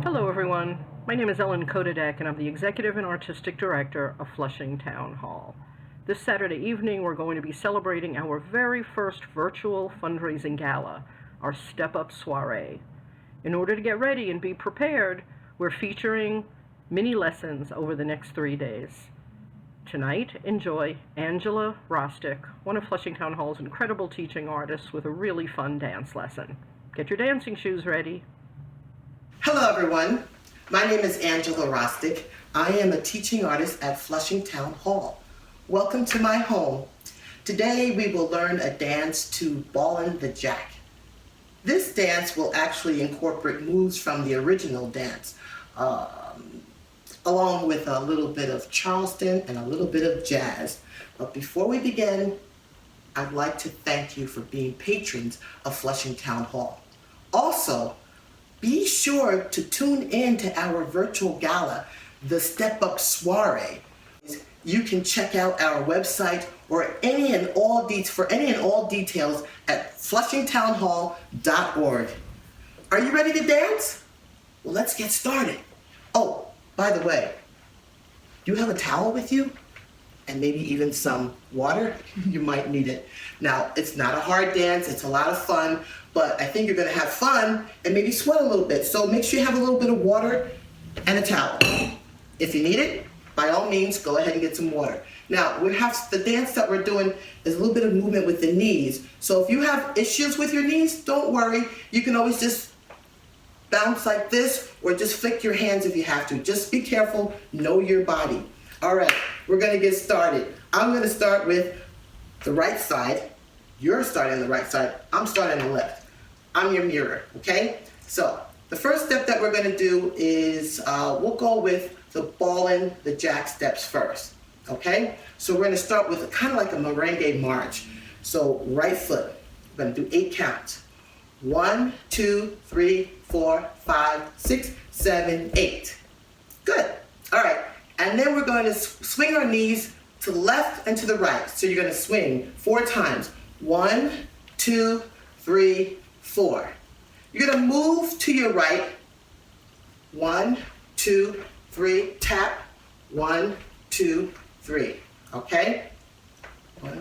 Hello everyone, my name is Ellen Kodadek and I'm the Executive and Artistic Director of Flushing Town Hall. This Saturday evening we're going to be celebrating our very first virtual fundraising gala, our Up Soirée. In order to get ready and be prepared, we're featuring mini lessons over the next 3 days. Tonight, enjoy Angela Rostick, one of Flushing Town Hall's incredible teaching artists, with a really fun dance lesson. Get your dancing shoes ready. Hello everyone, my name is Angela Rostick. I am a teaching artist at Flushing Town Hall. Welcome to my home. Today we will learn a dance to Ballin' the Jack. This dance will actually incorporate moves from the original dance, along with a little bit of Charleston and a little bit of jazz. But before we begin, I'd like to thank you for being patrons of Flushing Town Hall. Also, be sure to tune in to our virtual gala, the Up Soirée. You can check out our website or any and all details at flushingtownhall.org. Are you ready to dance? Well, let's get started. Oh, by the way, do you have a towel with you? And maybe even some water? You might need it. Now, it's not a hard dance, it's a lot of fun, but I think you're gonna have fun and maybe sweat a little bit. So make sure you have a little bit of water and a towel. If you need it, by all means, go ahead and get some water. Now, the dance that we're doing is a little bit of movement with the knees. So if you have issues with your knees, don't worry. You can always just bounce like this or just flick your hands if you have to. Just be careful, know your body. All right, we're gonna get started. I'm gonna start with the right side. You're starting on the right side. I'm starting on the left. I'm your mirror, okay? So the first step that we're gonna do is we'll go with the Ballin' the Jack steps first, okay? So we're gonna start with kind of like a merengue march. So right foot, we're gonna do 8 counts. 1, 2, 3, 4, 5, 6, 7, 8. Good, all right. And then we're going to swing our knees to the left and to the right. So you're going to swing 4 times. 1, 2, 3, 4. You're going to move to your right. 1, 2, 3, tap. 1, 2, 3. Okay? 1,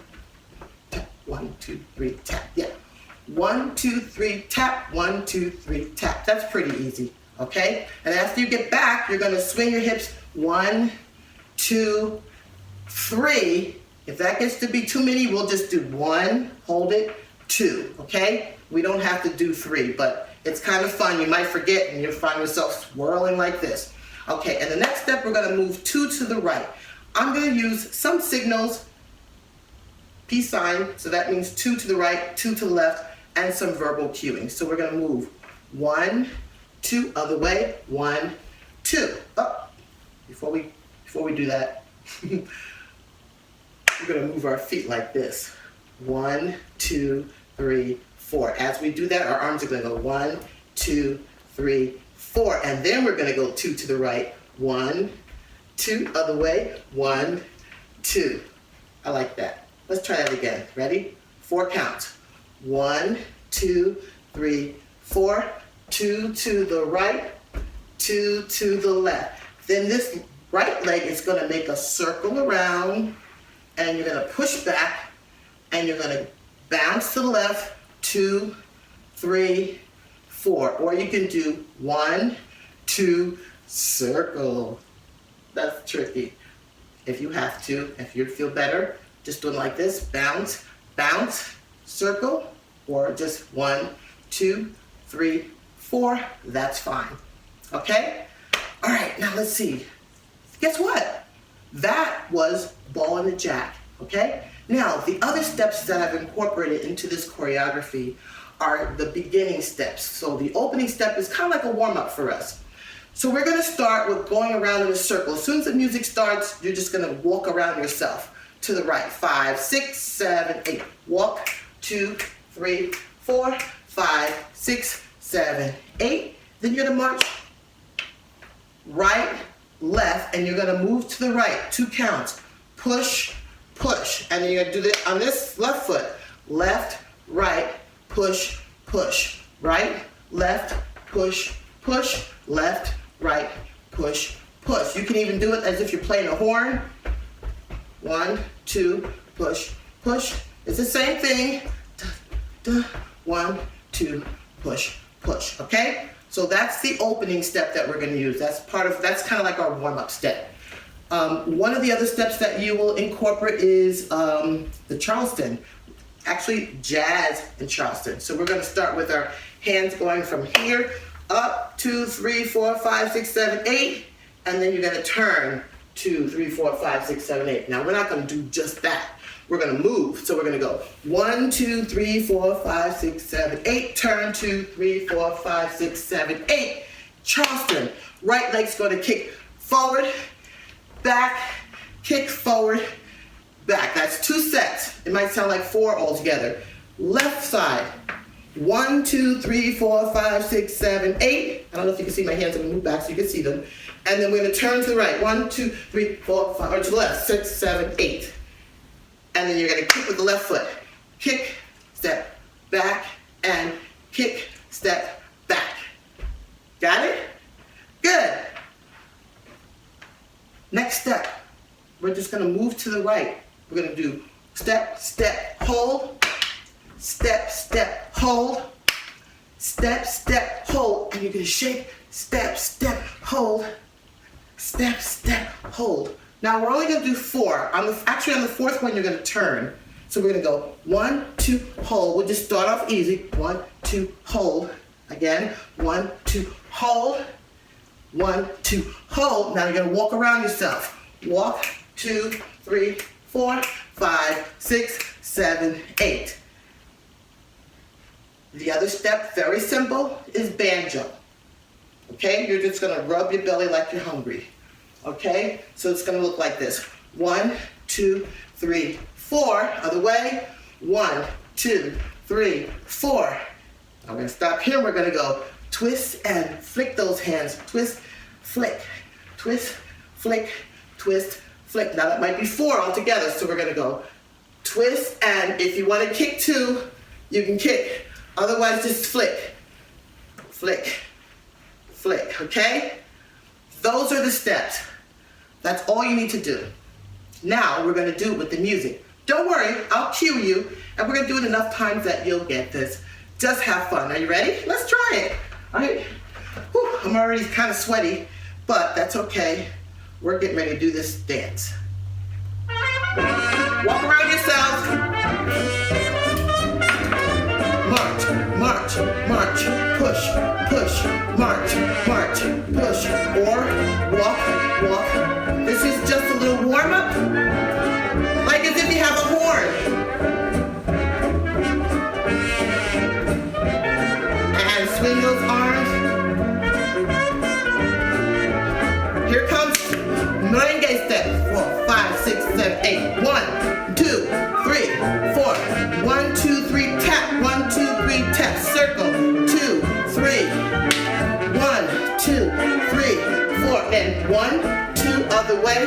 tap. 1, 2, 3, tap. Yeah. 1, 2, 3, tap. 1, 2, 3, tap. That's pretty easy. Okay? And after you get back, you're going to swing your hips. 1, 2, 3. If that gets to be too many, we'll just do 1, hold it, 2, okay? We don't have to do 3, but it's kind of fun. You might forget and you'll find yourself swirling like this. Okay, and the next step, we're gonna move 2 to the right. I'm gonna use some signals, peace sign, so that means 2 to the right, 2 to the left, and some verbal cueing. So we're gonna move 1, 2, other way, 1, 2, up. Before we do that, we're gonna move our feet like this. 1, 2, 3, 4. As we do that, our arms are gonna go 1, 2, 3, 4. And then we're gonna go 2 to the right. 1, 2, other way. 1, 2. I like that. Let's try that again. Ready? 4 counts. 1, 2, 3, 4. 2 to the right, 2 to the left. Then this right leg is going to make a circle around, and you're going to push back, and you're going to bounce to the left, 2, 3, 4. Or you can do 1, 2, circle. That's tricky. If you have to, if you feel better, just doing like this, bounce, bounce, circle, or just 1, 2, 3, 4. That's fine. Okay? All right, now let's see. Guess what? That was Ballin' the Jack, okay? Now, the other steps that I've incorporated into this choreography are the beginning steps. So the opening step is kind of like a warm-up for us. So we're gonna start with going around in a circle. As soon as the music starts, you're just gonna walk around yourself to the right. 5, 6, 7, 8. Walk, 2, 3, 4, 5, 6, 7, 8. Then you're gonna march right, left, and you're gonna move to the right, 2 counts. Push, push, and then you're gonna do this on this left foot. Left, right, push, push. Right, left, push, push, left, right, push, push. You can even do it as if you're playing a horn. 1, 2, push, push. It's the same thing. 1, 2, push, push. Okay? So that's the opening step that we're going to use. That's kind of like our warm-up step. One of the other steps that you will incorporate is the Charleston. Actually, jazz in Charleston. So we're going to start with our hands going from here up, 2, 3, 4, 5, 6, 7, 8, and then you're going to turn 2, 3, 4, 5, 6, 7, 8. Now we're not going to do just that. We're going to move. So we're going to go 1, 2, 3, 4, 5, 6, 7, 8. Turn 2, 3, 4, 5, 6, 7, 8. Charleston. Right leg's going to kick forward, back, kick forward, back. That's 2 sets. It might sound like 4 altogether. Left side. 1, 2, 3, 4, 5, 6, 7, 8. I don't know if you can see my hands. I'm going to move back so you can see them. And then we're going to turn to the right. 1, 2, 3, 4, 5, or to the left. 6, 7, 8. And then you're going to kick with the left foot. Kick, step, back, and kick, step, back. Got it? Good. Next step. We're just going to move to the right. We're going to do step, step, hold. Step, step, hold. Step, step, hold. And you're going to shake. Step, step, hold. Step, step, hold. Now we're only going to do 4. Actually on the 4th one you're going to turn. So we're going to go 1, 2, hold. We'll just start off easy. 1, 2, hold. Again. 1, 2, hold. 1, 2, hold. Now you're going to walk around yourself. Walk. 2, 3, 4, 5, 6, 7, 8. The other step, very simple, is banjo. Okay? You're just going to rub your belly like you're hungry. Okay? So it's going to look like this. 1, 2, 3, 4. Other way. 1, 2, 3, 4. I'm going to stop here. We're going to go twist and flick those hands. Twist, flick, twist, flick, twist, flick. Now that might be 4 altogether. So we're going to go twist, and if you want to kick 2, you can kick. Otherwise, just flick, flick, flick. Okay? Those are the steps. That's all you need to do. Now we're going to do it with the music. Don't worry, I'll cue you, and we're going to do it enough times that you'll get this. Just have fun. Are you ready? Let's try it. All right. Whew, I'm already kind of sweaty, but that's okay. We're getting ready to do this dance. Walk around yourself. March, march, march, push, push, march, march, push, or walk, walk. This is just a little warm-up, like as if you have a horn. And swing those arms. Here comes merengue step. 4, 5, 6, 7, 8. 1, 2, 3, 4. 1, 2, 3, tap. 1, 2, 3, tap. Circle. 2, 3. 1, 2, 3, 4. And 1, 2, other way.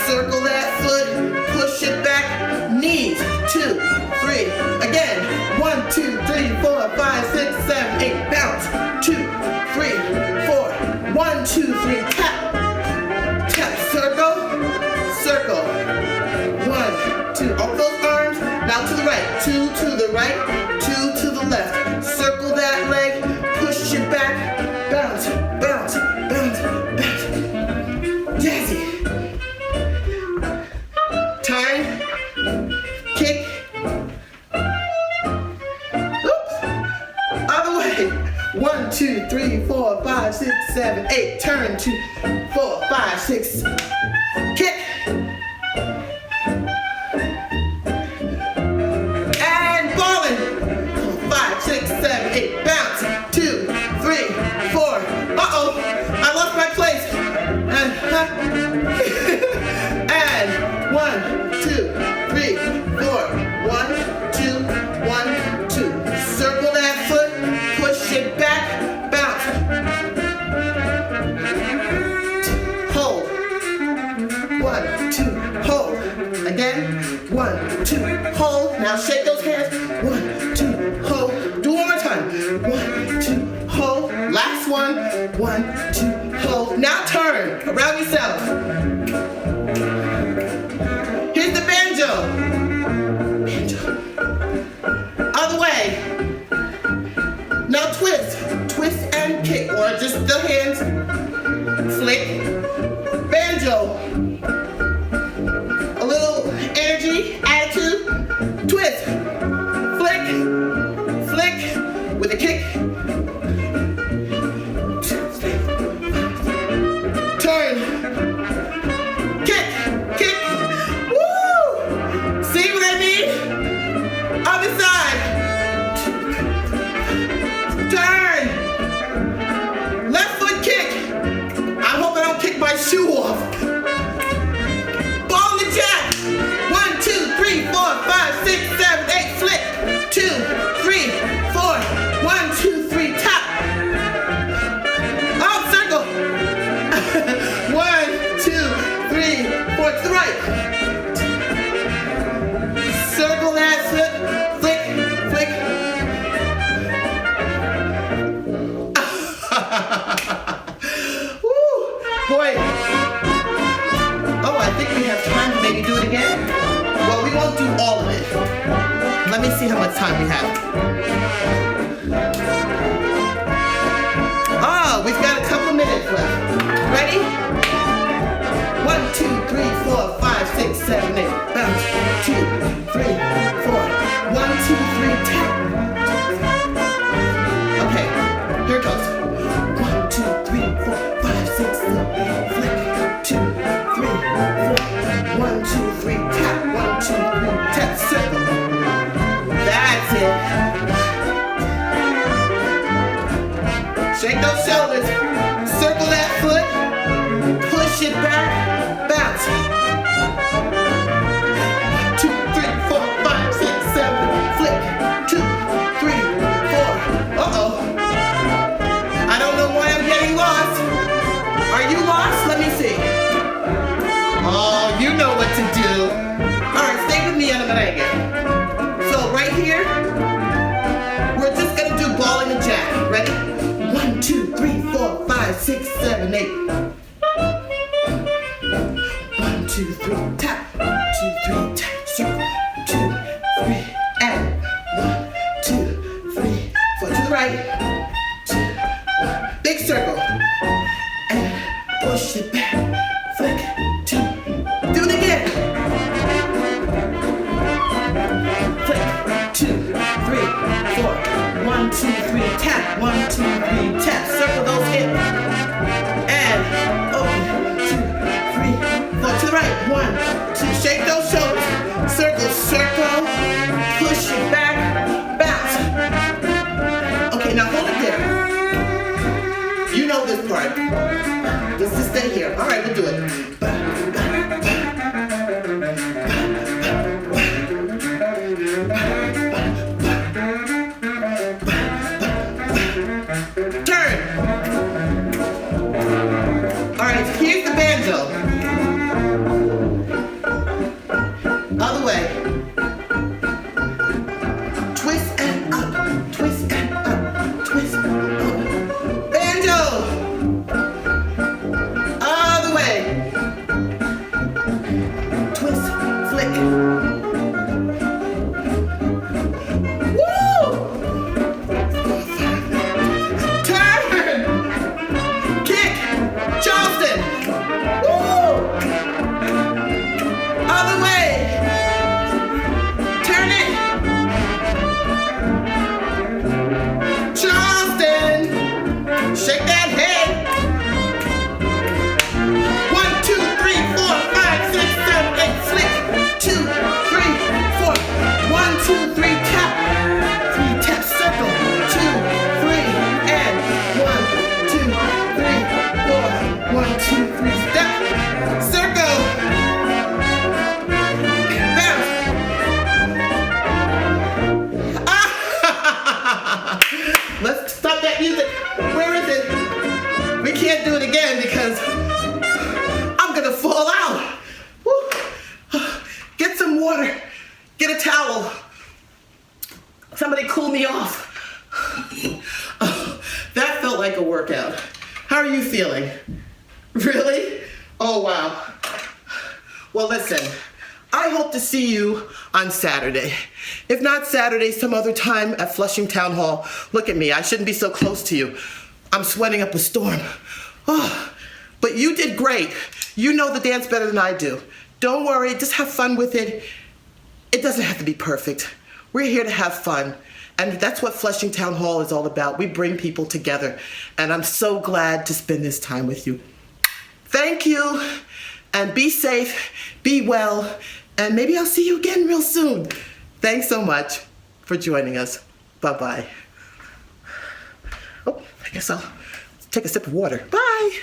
Circle that foot. Push it back. Knees. 2, 3. Again. 1, 2, 3, 4, 5, 6, 7, 8. Bounce. 2, 3, 4. 1, 2, 3. Tap. Tap. Circle. Circle. 1, 2. Up those arms. Now to the right. 2 to the right. 2 to the left. Circle that leg. Push it back. Bounce. Bounce. Bounce. Bounce. Jazzy. Turn. Kick. Oops. Other way. 1, 2, 3, 4, 5, 6, 7, 8. Turn. 2, 4, 5, 6. Kick. And ballin'. 5, 6, 7, 8. Bounce. 2, 3, 4. Uh-oh. I lost my place. And 1, 2, 3, 4. 1, 2, 1, 2. Circle that foot. Push it back. Bounce. Hold. 1, 1, 2, hold. Now turn around yourself. Here's the banjo. Other way. Now twist. Twist and kick, or just the hands. Flick. Banjo. A little energy, attitude. Twist. Flick. Flick. With a kick. Turn. Kick. Kick. Woo! See what I mean? Other side. Turn. Left foot kick. I hope I don't kick my shoe off. Ball in the jack. 1, 2, 3, 4, 5, 6, 7, 8. Flip. 2, 3, 4. 1, 2, 3. Tap. Out circle. 1, 2, 3, 4. To the right. Circle that foot. Flick. Flick. Woo! Boy. Oh, I think we have time to maybe do it again. Well, we won't do all of it. Let me see how much time we have. Oh, we've got a couple minutes left. Ready? 1, 2, 3, 4, 5, 6, 7, 8. Bounce. 2, 3, 4. 1, 2, 3. Tap. Okay, here it goes. 1, 2, 3, 4, 5, 6, 7, 8. Flick. 2, 3, 4. 1, 2, 3. Tap. 1, 2, 3. Tap. Circle. That's it. Shake those shoulders. Circle that foot. Push it back. Bounce. 2, 3, 4, 5, 6, 7. Flick. 2, 3, 4. Uh-oh. I don't know why I'm getting lost. Are you lost? Let me see. Oh, you know what to do. All right, stay with me on the merengue. So right here, we're just gonna do ball in the jack. Ready? 1, 2, 3, 4, 5, 6, 7, 8. 1, 2, 3, tap. 1, 2, 3, tap. Circle. 2, 3, and 1, 2, 3, 4. To the right. 2, 1. Big circle. And push it back. Flick. 2. Do it again. Flick. 2, 3, 4. 1, 2, 3. Tap. 1, 2, 3. Tap. Circle those hips. And open. 2, 3, 4. To the right. 1, 2. Shake those shoulders. Circle, circle. Push it back. Bounce. Okay, now hold it there. You know this part. Let's just stay here. All right, we'll do it. Turn. All right, here's the banjo. Other way. Twist and up. Twist and up. Twist and up. Banjo. Other way. Twist, flick. Woo! Turn. Kick. Charleston. Woo! Other way. Turn it. Charleston. Shake that head. 1, 2, 3, 4, 5, 6, 7, 8. Flick. 2, 3, 4. 1, 2, 3. Tap. 3 tap. Circle. 2, 3, and 1, 2, 3, 4. 1, 2, 3. Step. Circle. Bounce. Let's stop that music. Where is it? We can't do it again because I'm gonna fall out. Woo. Get some water. Get a towel. Somebody cool me off. That felt like a workout. How are you feeling? Really? Oh, wow. Well, listen, I hope to see you on Saturday. If not Saturday, some other time at Flushing Town Hall. Look at me, I shouldn't be so close to you. I'm sweating up a storm. Oh, but you did great. You know the dance better than I do. Don't worry, just have fun with it. It doesn't have to be perfect. We're here to have fun. And that's what Flushing Town Hall is all about. We bring people together. And I'm so glad to spend this time with you. Thank you. And be safe, be well, and maybe I'll see you again real soon. Thanks so much for joining us. Bye-bye. Oh, I guess I'll take a sip of water. Bye.